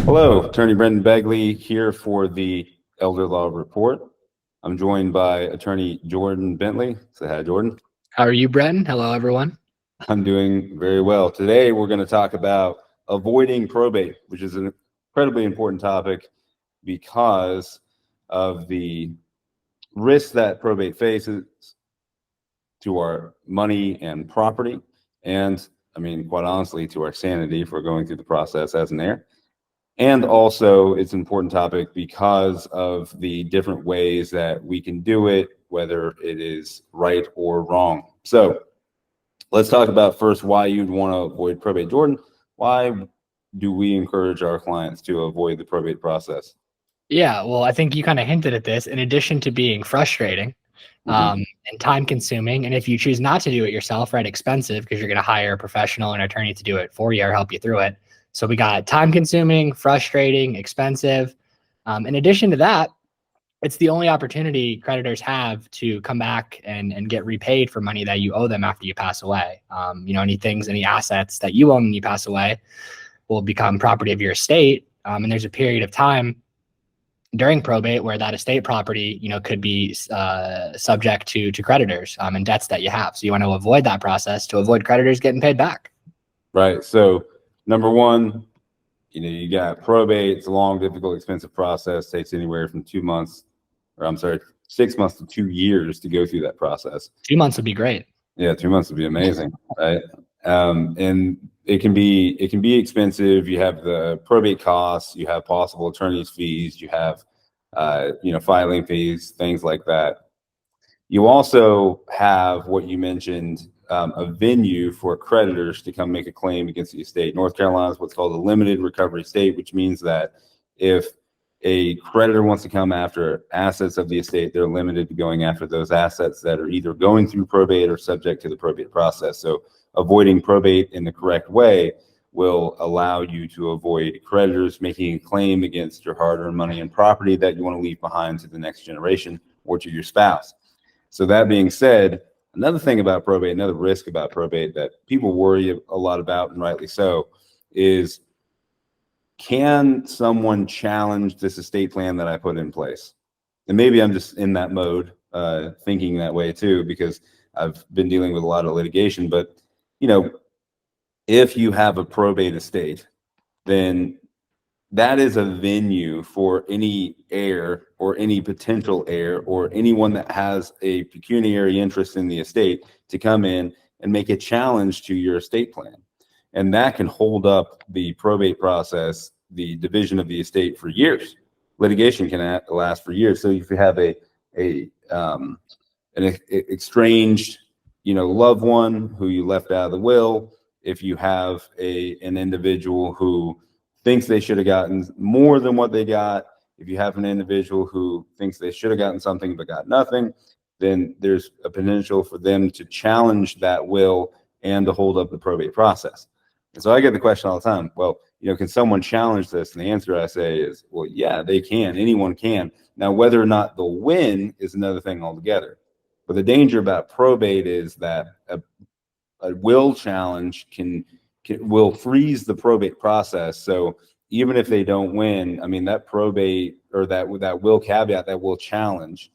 Hello, Attorney Brenton Begley here for the Elder Law Report. I'm joined by Attorney Jordan Bentley. Say hi, Jordan. How are you, Brenton? Hello, everyone. I'm doing very well. Today, we're going to talk about avoiding probate, which is an incredibly important topic because of the risks that probate faces to our money and property, and I mean, quite honestly, to our sanity if we're going through the process as an heir. And also, it's an important topic because of the different ways that we can do it, whether it is right or wrong. So let's talk about first why you'd want to avoid probate. Jordan, why do we encourage our clients to avoid the probate process? Yeah, well, I think you kind of hinted at this. In addition to being frustrating and time consuming, and if you choose not to do it yourself, right, expensive because you're going to hire a professional, an attorney to do it for you or help you through it. So we got time consuming, frustrating, expensive. In addition to that, it's the only opportunity creditors have to come back and get repaid for money that you owe them after you pass away. Any assets that you own when you pass away will become property of your estate. And there's a period of time during probate where that estate property, could be subject to creditors and debts that you have. So you want to avoid that process to avoid creditors getting paid back. Right. So number one, you got probate. It's a long, difficult, expensive process. Takes anywhere from 2 months, 6 months to 2 years to go through that process. 2 months would be great. Yeah, 2 months would be amazing, right? And it can be expensive. You have the probate costs, you have possible attorney's fees, you have filing fees, things like that. You also have what you mentioned, a venue for creditors to come make a claim against the estate. North Carolina is what's called a limited recovery state, which means that if a creditor wants to come after assets of the estate, they're limited to going after those assets that are either going through probate or subject to the probate process. So avoiding probate in the correct way will allow you to avoid creditors making a claim against your hard-earned money and property that you want to leave behind to the next generation or to your spouse. So that being said, another thing about probate, another risk about probate that people worry a lot about, and rightly so, is can someone challenge this estate plan that I put in place? And maybe I'm just in that mode, thinking that way too, because I've been dealing with a lot of litigation. But, if you have a probate estate, then that is a venue for any heir or any potential heir or anyone that has a pecuniary interest in the estate to come in and make a challenge to your estate plan. And that can hold up the probate process, the division of the estate, for years. Litigation can last for years. So if you have an estranged, loved one who you left out of the will, if you have an individual who thinks they should have gotten more than what they got, if you have an individual who thinks they should have gotten something but got nothing, then there's a potential for them to challenge that will and to hold up the probate process. And so I get the question all the time, well, can someone challenge this? And the answer I say is, well, yeah, they can. Anyone can. Now, whether or not they'll win is another thing altogether. But the danger about probate is that a will challenge will freeze the probate process. So even if they don't win, I mean, that probate or that will caveat, that will challenge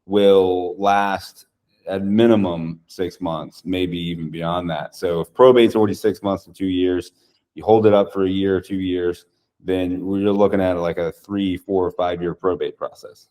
will last at minimum 6 months, maybe even beyond that. So if probate's already 6 months to 2 years, you hold it up for a year or 2 years, then we're looking at like a 3, 4, or 5 year probate process.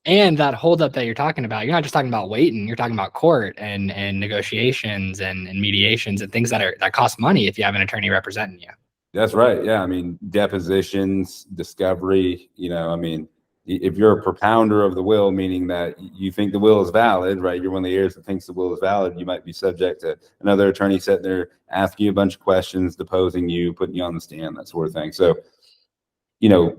And that holdup that you're talking about, you're not just talking about waiting, you're talking about court and negotiations and mediations and things that cost money if you have an attorney representing you. That's right. Yeah. I mean, depositions, discovery, if you're a propounder of the will, meaning that you think the will is valid, right? You're one of the heirs that thinks the will is valid. You might be subject to another attorney sitting there asking you a bunch of questions, deposing you, putting you on the stand, that sort of thing. So,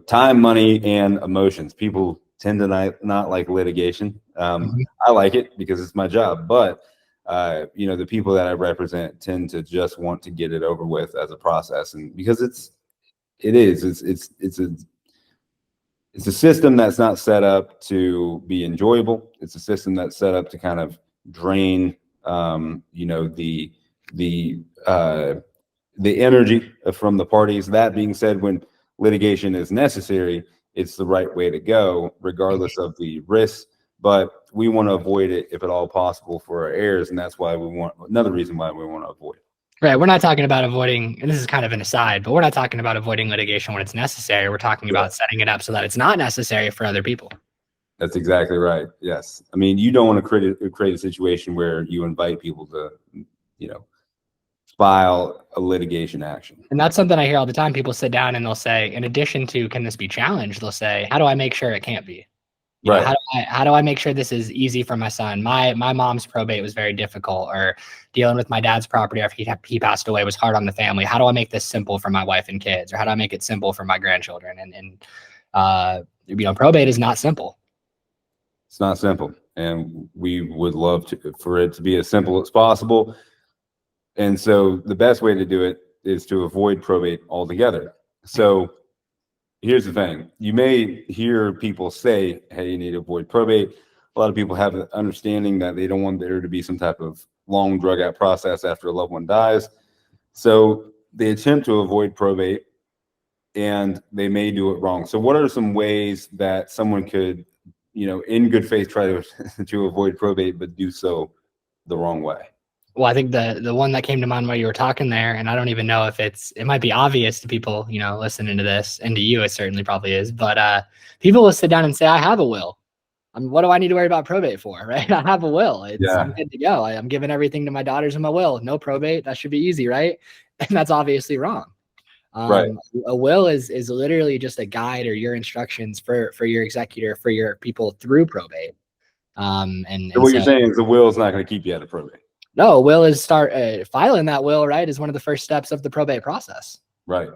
time, money, and emotions. People tend to not like litigation. I like it because it's my job, but the people that I represent tend to just want to get it over with as a process, and because it's a system that's not set up to be enjoyable. It's a system that's set up to kind of drain the energy from the parties. That being said, when litigation is necessary, it's the right way to go, regardless of the risks. But we want to avoid it if at all possible for our heirs, and that's why another reason why we want to avoid it. Right. We're not talking about avoiding, and this is kind of an aside, but we're not talking about avoiding litigation when it's necessary. We're talking about setting it up so that it's not necessary for other people. That's exactly right. Yes. I mean, you don't want to create a situation where you invite people to, file a litigation action. And that's something I hear all the time. People sit down and they'll say, in addition to, can this be challenged? They'll say, how do I make sure it can't be? Right. How do I make sure this is easy for my son? My mom's probate was very difficult, or dealing with my dad's property after he passed away was hard on the family. How do I make this simple for my wife and kids? Or how do I make it simple for my grandchildren? And probate is not simple. It's not simple. And we would love for it to be as simple as possible. And so the best way to do it is to avoid probate altogether. So here's the thing. You may hear people say, hey, you need to avoid probate. A lot of people have an understanding that they don't want there to be some type of long drug out process after a loved one dies. So they attempt to avoid probate and they may do it wrong. So what are some ways that someone could, in good faith, try to avoid probate, but do so the wrong way? Well, I think the one that came to mind while you were talking there, and I don't even know if it might be obvious to people, listening to this, and to you, it certainly probably is, but people will sit down and say, I have a will. What do I need to worry about probate for, right? I have a will. I'm good to go. I'm giving everything to my daughters in my will. No probate. That should be easy, right? And that's obviously wrong. Right. A will is literally just a guide or your instructions for your executor, for your people through probate. So what you're saying is the will is not going to keep you out of probate. No, a will is filing that will, right, is one of the first steps of the probate process. Right.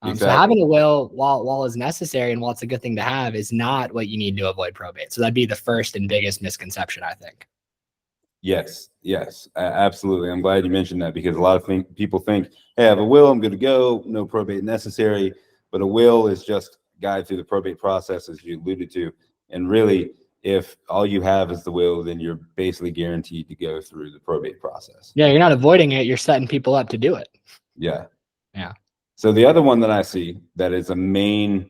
Exactly. So having a will, while is necessary and while it's a good thing to have, is not what you need to avoid probate. So that'd be the first and biggest misconception, I think. Yes, absolutely. I'm glad you mentioned that, because a lot of people think, hey, I have a will, I'm good to go, no probate necessary. But a will is just a guide through the probate process, as you alluded to. And really, if all you have is the will, then you're basically guaranteed to go through the probate process. Yeah, you're not avoiding it. You're setting people up to do it. Yeah. Yeah. So the other one that I see that is a main,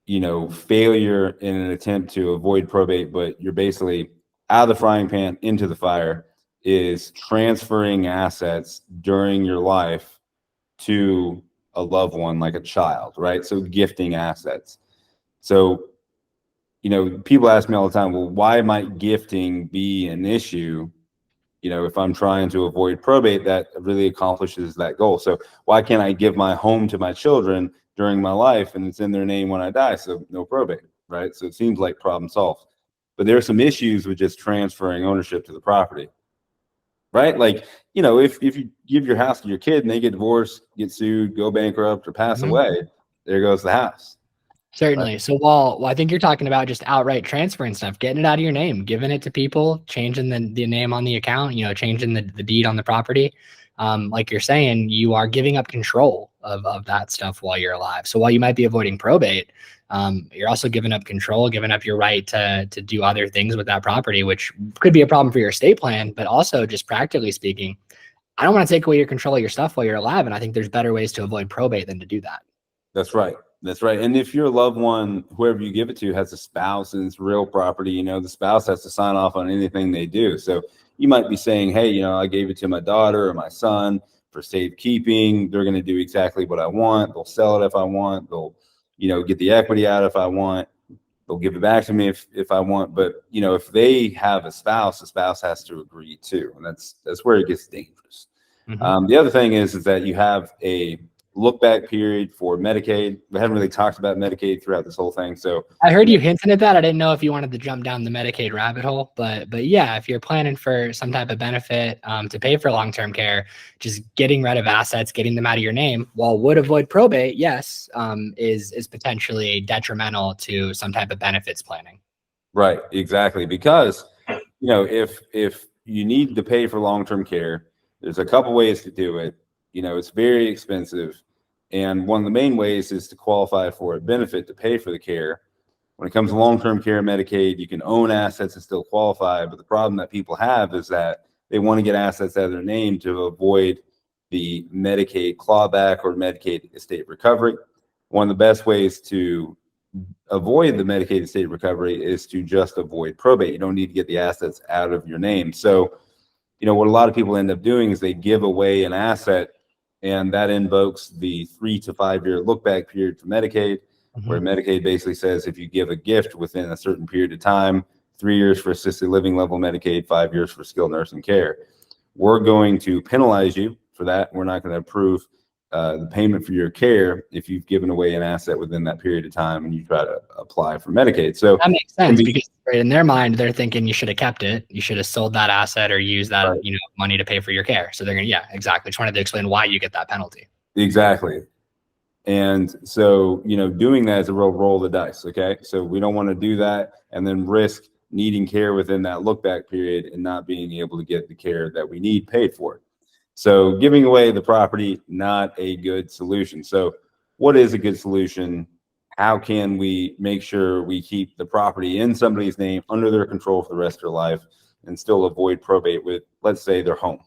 failure in an attempt to avoid probate, but you're basically out of the frying pan into the fire, is transferring assets during your life to a loved one, like a child, right? So gifting assets. So people ask me all the time, well, why might gifting be an issue? If I'm trying to avoid probate, that really accomplishes that goal. So why can't I give my home to my children during my life and it's in their name when I die? So no probate, right? So it seems like problem solved. But there are some issues with just transferring ownership to the property, right? Like, if you give your house to your kid and they get divorced, get sued, go bankrupt, or pass away, there goes the house. Certainly. So while I think you're talking about just outright transferring stuff, getting it out of your name, giving it to people, changing the name on the account, changing the deed on the property. Like you're saying, you are giving up control of that stuff while you're alive. So while you might be avoiding probate, you're also giving up control, giving up your right to do other things with that property, which could be a problem for your estate plan, but also just practically speaking, I don't want to take away your control of your stuff while you're alive. And I think there's better ways to avoid probate than to do that. That's right. That's right. And if your loved one, whoever you give it to, has a spouse and it's real property, the spouse has to sign off on anything they do. So you might be saying, hey, I gave it to my daughter or my son for safekeeping. They're going to do exactly what I want. They'll sell it if I want. They'll, get the equity out if I want. They'll give it back to me if I want. But, if they have a spouse, the spouse has to agree too. And that's where it gets dangerous. Mm-hmm. The other thing is that you have a look back period for Medicaid. We haven't really talked about Medicaid throughout this whole thing. So I heard you hinting at that. I didn't know if you wanted to jump down the Medicaid rabbit hole, but yeah, if you're planning for some type of benefit to pay for long-term care, just getting rid of assets, getting them out of your name, while would avoid probate, yes, is potentially detrimental to some type of benefits planning. Right, exactly. Because if you need to pay for long-term care, there's a couple ways to do it. It's very expensive. And one of the main ways is to qualify for a benefit to pay for the care. When it comes to long-term care Medicaid, you can own assets and still qualify. But the problem that people have is that they want to get assets out of their name to avoid the Medicaid clawback or Medicaid estate recovery. one of the best ways to avoid the Medicaid estate recovery is to just avoid probate. You don't need to get the assets out of your name. So, what a lot of people end up doing is they give away an asset, and that invokes the 3 to 5 year look back period for Medicaid, where Medicaid basically says if you give a gift within a certain period of time, 3 years for assisted living level Medicaid, 5 years for skilled nursing care, we're going to penalize you for that. We're not going to approve the payment for your care if you've given away an asset within that period of time and you try to apply for Medicaid. So that makes sense, because in their mind, they're thinking you should have kept it. You should have sold that asset or used that, right, money to pay for your care. So they're going to, yeah, exactly. Just wanted to explain why you get that penalty. Exactly. And so, doing that is a real roll of the dice. Okay. So we don't want to do that and then risk needing care within that look back period and not being able to get the care that we need paid for. So giving away the property, not a good solution. So what is a good solution? How can we make sure we keep the property in somebody's name under their control for the rest of their life and still avoid probate with, let's say, their home?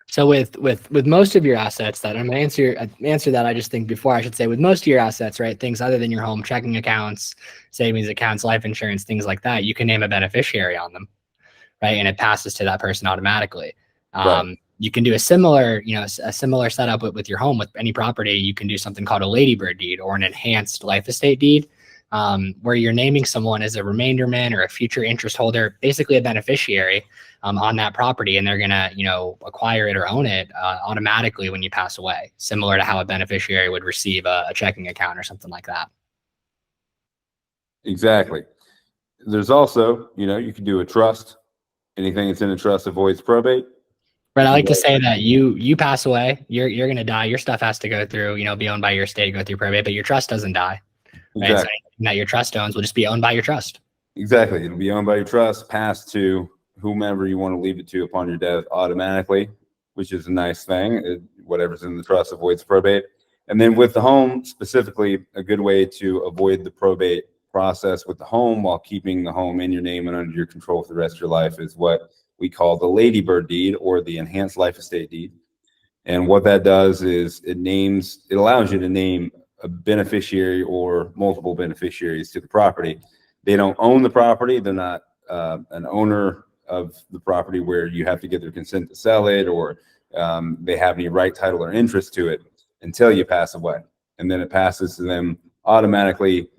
So with most of your assets, that I'm going to answer that, I just think before I should say, with most of your assets, right, things other than your home, checking accounts, savings accounts, life insurance, things like that, you can name a beneficiary on them, right? And it passes to that person automatically. Right. You can do a similar, a similar setup with your home. With any property, you can do something called a ladybird deed or an enhanced life estate deed, where you're naming someone as a remainderman or a future interest holder, basically a beneficiary on that property, and they're gonna, acquire it or own it automatically when you pass away, similar to how a beneficiary would receive a checking account or something like that. Exactly. There's also, you can do a trust. Anything that's in a trust avoids probate. But I like to say that you pass away, you're gonna die. Your stuff has to go through, be owned by your estate, go through probate, but your trust doesn't die. Right? Exactly. So anything that your trust owns will just be owned by your trust. Exactly. It'll be owned by your trust, passed to whomever you want to leave it to upon your death automatically, which is a nice thing. Whatever's in the trust avoids probate. And then with the home specifically, a good way to avoid the probate process with the home while keeping the home in your name and under your control for the rest of your life is what we call the ladybird deed or the enhanced life estate deed. And what that does is it allows you to name a beneficiary or multiple beneficiaries to the property. They don't own the property. They're not an owner of the property where you have to get their consent to sell it or they have any right, title, or interest to it until you pass away. And then it passes to them automatically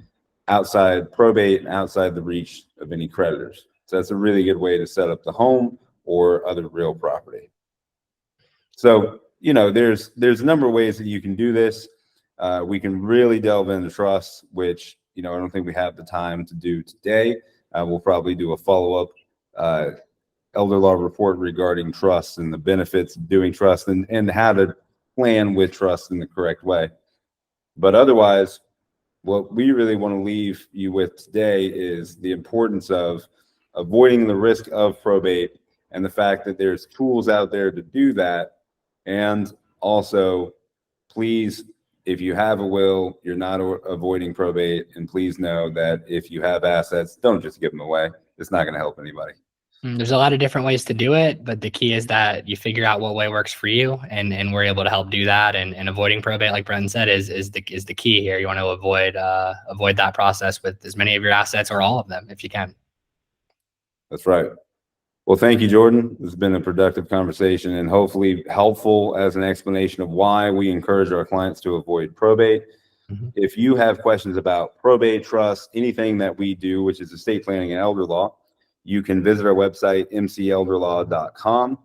outside probate and outside the reach of any creditors. So that's a really good way to set up the home or other real property. So, there's a number of ways that you can do this. We can really delve into trusts, which, I don't think we have the time to do today. We'll probably do a follow-up elder law report regarding trusts and the benefits of doing trust and how to plan with trust in the correct way. But otherwise, what we really want to leave you with today is the importance of avoiding the risk of probate and the fact that there's tools out there to do that. And also, please, if you have a will, you're not avoiding probate. And please know that if you have assets, don't just give them away. It's not going to help anybody. There's a lot of different ways to do it, but the key is that you figure out what way works for you, and we're able to help do that. And avoiding probate, like Brenton said, is the key here. You want to avoid that process with as many of your assets or all of them if you can. That's right. Well, thank you, Jordan. This has been a productive conversation and hopefully helpful as an explanation of why we encourage our clients to avoid probate. If you have questions about probate, trust, anything that we do, which is estate planning and elder law, you can visit our website, mcelderlaw.com.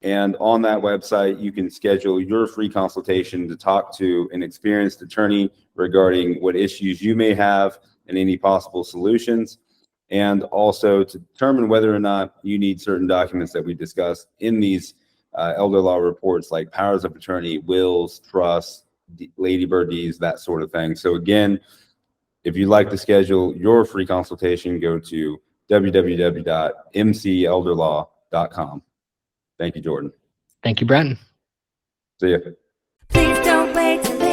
And on that website, you can schedule your free consultation to talk to an experienced attorney regarding what issues you may have and any possible solutions. And also to determine whether or not you need certain documents that we discussed in these elder law reports, like powers of attorney, wills, trusts, ladybird deeds, that sort of thing. So again, if you'd like to schedule your free consultation, go to www.mcelderlaw.com. Thank you, Jordan. Thank you, Brenton. See you. Please don't wait.